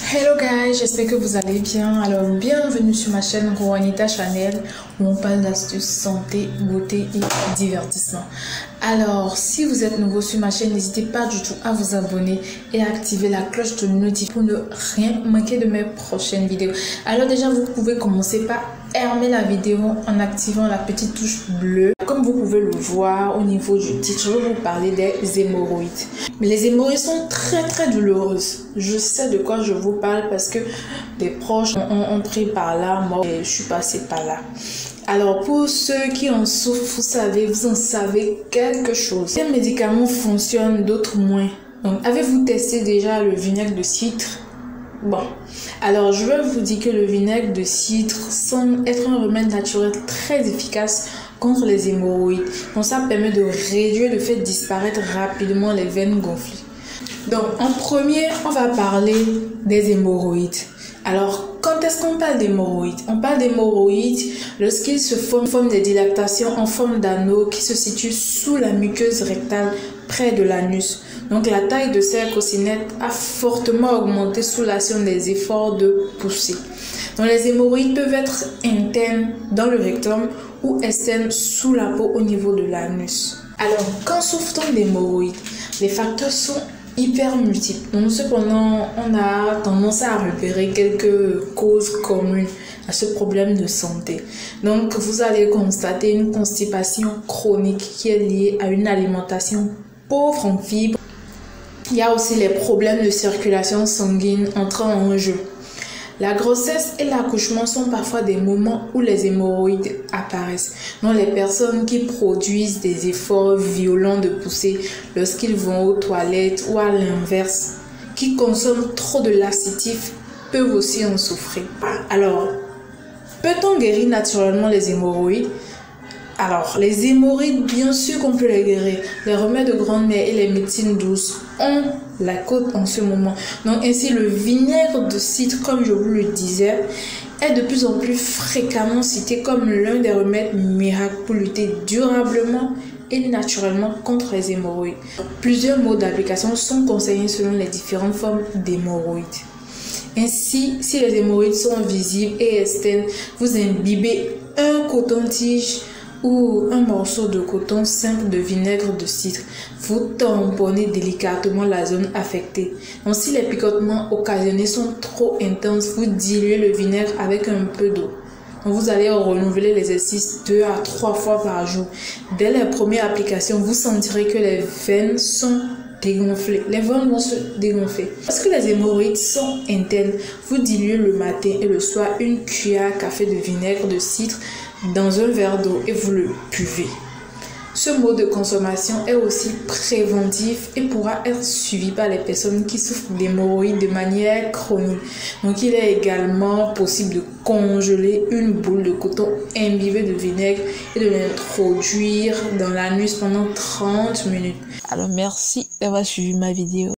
Hello guys, j'espère que vous allez bien. Alors bienvenue sur ma chaîne Juanita Chanel où on parle d'astuces santé, beauté et divertissement. Alors si vous êtes nouveau sur ma chaîne, n'hésitez pas du tout à vous abonner et à activer la cloche de notification pour ne rien manquer de mes prochaines vidéos. Alors déjà vous pouvez commencer par aimer la vidéo en activant la petite touche bleue. Comme vous pouvez le voir au niveau du titre, je vais vous parler des hémorroïdes. Mais les hémorroïdes sont très douloureuses. Je sais de quoi je vous parle parce que des proches ont pris par là, moi et je suis passée par là. Alors pour ceux qui en souffrent, vous en savez quelque chose. Certains médicaments fonctionnent, d'autres moins. Donc avez-vous testé déjà le vinaigre de cidre? Bon, alors je vais vous dire que le vinaigre de cidre semble être un remède naturel très efficace contre les hémorroïdes. Donc ça permet de réduire le fait de disparaître rapidement les veines gonflées. Donc en premier, on va parler des hémorroïdes. Alors quand est-ce qu'on parle d'hémorroïdes? On parle d'hémorroïdes lorsqu'ils se forment des dilatations en forme d'anneau qui se situent sous la muqueuse rectale près de l'anus. Donc la taille de ces cocinettes a fortement augmenté sous l'action des efforts de poussée. Donc les hémorroïdes peuvent être internes dans le rectum ou externes sous la peau au niveau de l'anus. Alors quand souffre-t-on d'hémorroïdes? Les facteurs sont hyper multiples. Donc cependant, on a tendance à repérer quelques causes communes à ce problème de santé. Donc vous allez constater une constipation chronique qui est liée à une alimentation pauvre en fibres. Il y a aussi les problèmes de circulation sanguine entrant en jeu. La grossesse et l'accouchement sont parfois des moments où les hémorroïdes apparaissent. Donc les personnes qui produisent des efforts violents de poussée lorsqu'ils vont aux toilettes ou à l'inverse, qui consomment trop de laxatifs, peuvent aussi en souffrir. Alors, peut-on guérir naturellement les hémorroïdes? Alors, les hémorroïdes, bien sûr qu'on peut les guérir. Les remèdes de grand-mère et les médecines douces ont la cote en ce moment. Donc, ainsi, le vinaigre de cidre, comme je vous le disais, est de plus en plus fréquemment cité comme l'un des remèdes miracles pour lutter durablement et naturellement contre les hémorroïdes. Plusieurs modes d'application sont conseillés selon les différentes formes d'hémorroïdes. Ainsi, si les hémorroïdes sont visibles et externes, vous imbibez un coton-tige ou un morceau de coton simple de vinaigre de cidre. Vous tamponnez délicatement la zone affectée. Donc si les picotements occasionnés sont trop intenses, vous diluez le vinaigre avec un peu d'eau. Vous allez renouveler l'exercice 2 à 3 fois par jour. Dès la première application, vous sentirez que les veines sont dégonflées. Les veines vont se dégonfler. Parce que les hémorroïdes sont internes, vous diluez le matin et le soir une cuillère à café de vinaigre de cidre dans un verre d'eau et vous le buvez. Ce mode de consommation est aussi préventif et pourra être suivi par les personnes qui souffrent d'hémorroïdes de manière chronique. Donc il est également possible de congeler une boule de coton imbibée de vinaigre et de l'introduire dans l'anus pendant 30 minutes. Alors merci d'avoir suivi ma vidéo.